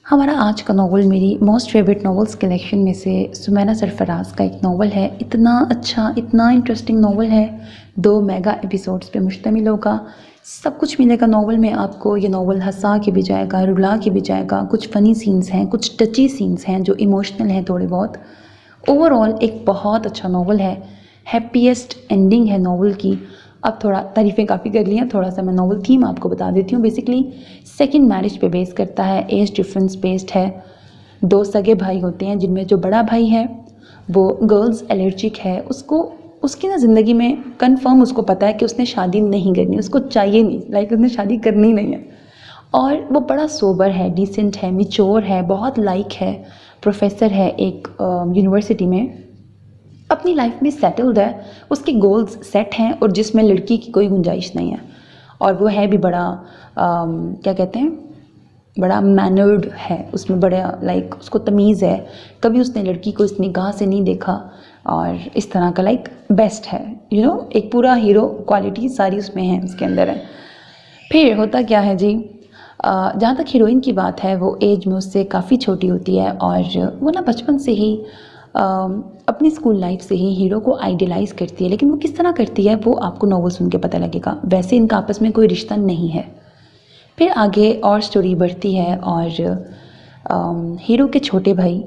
हमारा आज का नावल मेरी मोस्ट फेवरेट नावल्स कलेक्शन में से सुमैना सरफराज का एक नावल है। इतना अच्छा, इतना इंटरेस्टिंग नावल है। 2 मेगा एपिसोड्स पे मुश्तमिल होगा। सब कुछ मिलेगा नावल में आपको। ये नावल हंसा के भी जाएगा, रुला के भी जाएगा। कुछ फ़नी सीन्स हैं, कुछ टची सीन्स हैं जो इमोशनल हैं थोड़े बहुत। ओवरऑल एक बहुत अच्छा नावल है। हैप्पीएस्ट एंडिंग है नावल की। अब थोड़ा तारीफ़ें काफ़ी कर ली हैं, थोड़ा सा मैं नावल थीम आपको बता देती हूँ। बेसिकली सेकंड मैरिज पे बेस करता है, एज डिफरेंस बेस्ड है। 2 सगे भाई होते हैं जिनमें जो बड़ा भाई है वो गर्ल्स एलर्जिक है। उसकी ना ज़िंदगी में कंफर्म उसको पता है कि उसने शादी नहीं करनी, उसको चाहिए नहीं, लाइक उसने शादी करनी नहीं है। और वो बड़ा सोबर है, डिसेंट है, मैच्योर है, बहुत लाइक है, प्रोफेसर है एक यूनिवर्सिटी में, अपनी लाइफ में सेटल्ड है, उसके गोल्स सेट हैं और जिसमें लड़की की कोई गुंजाइश नहीं है। और वो है भी बड़ा क्या कहते हैं, बड़ा मैनर्ड है, उसमें बड़ा लाइक उसको तमीज़ है। कभी उसने लड़की को इस निगाह से नहीं देखा और इस तरह का लाइक बेस्ट है, एक पूरा हीरो क्वालिटी सारी उसमें है, उसके अंदर है। फिर होता क्या है जी, जहाँ तक हीरोइन की बात है वो एज में उससे काफ़ी छोटी होती है और वो ना बचपन से ही अपनी स्कूल लाइफ से ही हीरो को आइडियलाइज़ करती है। लेकिन वो किस तरह करती है वो आपको नॉवल सुन के पता लगेगा। वैसे इनका आपस में कोई रिश्ता नहीं है। फिर आगे और स्टोरी बढ़ती है और हीरो के छोटे भाई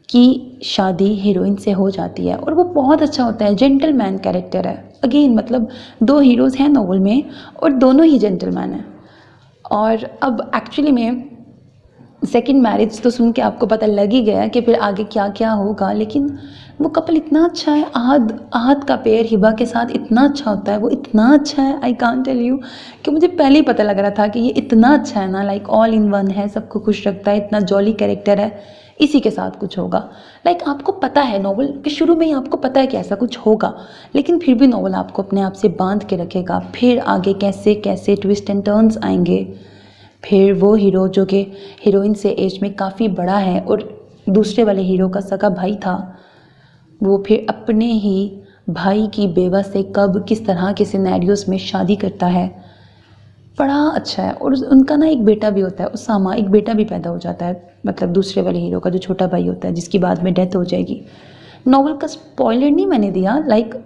की शादी हीरोइन से हो जाती है और वो बहुत अच्छा होता है, जेंटलमैन कैरेक्टर है। अगेन मतलब 2 हीरोज़ हैं नॉवल में और दोनों ही जेंटलमैन हैं। और अब एक्चुअली में सेकंड मैरिज तो सुन के आपको पता लग ही गया कि फिर आगे क्या क्या होगा। लेकिन वो कपल इतना अच्छा है, आहद का पेयर हिबा के साथ इतना अच्छा होता है, वो इतना अच्छा है, आई कांट टेल यू, कि मुझे पहले ही पता लग रहा था कि ये इतना अच्छा है ना, लाइक ऑल इन वन है, सबको खुश रखता है, इतना जॉली कैरेक्टर है, इसी के साथ कुछ होगा। लाइक आपको पता है नॉवल के शुरू में ही आपको पता है कि ऐसा कुछ होगा, लेकिन फिर भी नॉवल आपको अपने आप से बांध के रखेगा। फिर आगे कैसे कैसे ट्विस्ट एंड टर्न्स आएंगे। फिर वो हीरो जो कि हीरोइन से एज में काफ़ी बड़ा है और दूसरे वाले हीरो का सगा भाई था, वो फिर अपने ही भाई की बेवा से कब किस तरह के सिनेरियोस में शादी करता है। बड़ा अच्छा है। और उनका ना एक बेटा भी होता है, उसामा, एक बेटा भी पैदा हो जाता है, मतलब दूसरे वाले हीरो का जो छोटा भाई होता है जिसकी बाद में डेथ हो जाएगी। नॉवल का स्पॉइलर नहीं मैंने दिया, लाइक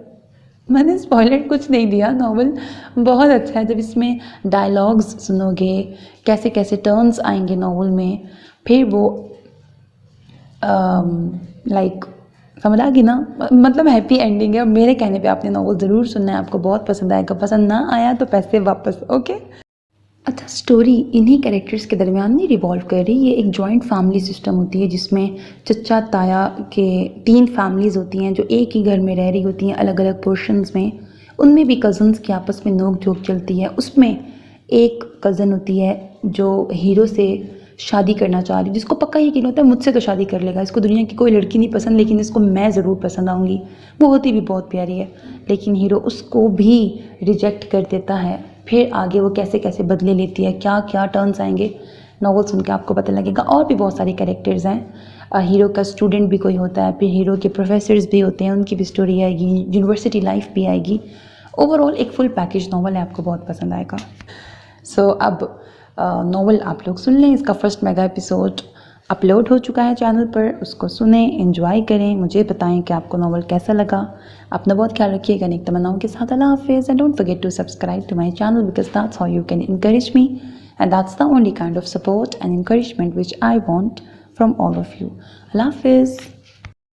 मैंने स्पॉइलर कुछ नहीं दिया। नॉवल बहुत अच्छा है। जब इसमें डायलॉग्स सुनोगे, कैसे कैसे टर्न्स आएंगे नॉवल में, फिर वो लाइक समझ आ गई ना, मतलब हैप्पी एंडिंग है। मेरे कहने पे आपने नॉवल ज़रूर सुनना है, आपको बहुत पसंद आएगा। पसंद ना आया तो पैसे वापस, ओके। अच्छा, स्टोरी इन्हीं कैरेक्टर्स के दरमियान नहीं रिवॉल्व कर रही। ये एक जॉइंट फैमिली सिस्टम होती है जिसमें चचा ताया के 3 फैमिलीज़ होती हैं जो एक ही घर में रह रही होती हैं, अलग अलग पोर्शंस में। उनमें भी कज़न्स की आपस में नोक झोंक चलती है। उसमें एक कज़न होती है जो हीरो से शादी करना चाह रही, जिसको पक्का यकीन होता है मुझसे तो शादी कर लेगा, इसको दुनिया की कोई लड़की नहीं पसंद, लेकिन इसको मैं ज़रूर पसंद आऊँगी। वो होती भी बहुत प्यारी है, लेकिन हीरो उसको भी रिजेक्ट कर देता है। फिर आगे वो कैसे कैसे बदले लेती है, क्या क्या टर्न्स आएंगे, नॉवल सुन के आपको पता लगेगा। और भी बहुत सारे कैरेक्टर्स हैं। हीरो का स्टूडेंट भी कोई होता है, फिर हीरो के प्रोफेसर्स भी होते हैं, उनकी भी स्टोरी आएगी, यूनिवर्सिटी लाइफ भी आएगी। ओवरऑल एक फुल पैकेज नॉवल है, आपको बहुत पसंद आएगा। सो अब नॉवल आप लोग सुन लें। इसका फर्स्ट मेगा एपिसोड अपलोड हो चुका है चैनल पर, उसको सुने, एंजॉय करें, मुझे बताएं कि आपको नॉवल कैसा लगा। अपना बहुत ख्याल रखिएगा, नेक तमन्नाओं के साथ अल्लाह हाफिज़। And don't forget to subscribe to my channel because that's how you can encourage me and that's the only kind of support and encouragement which I want from all of you. Allah Hafiz.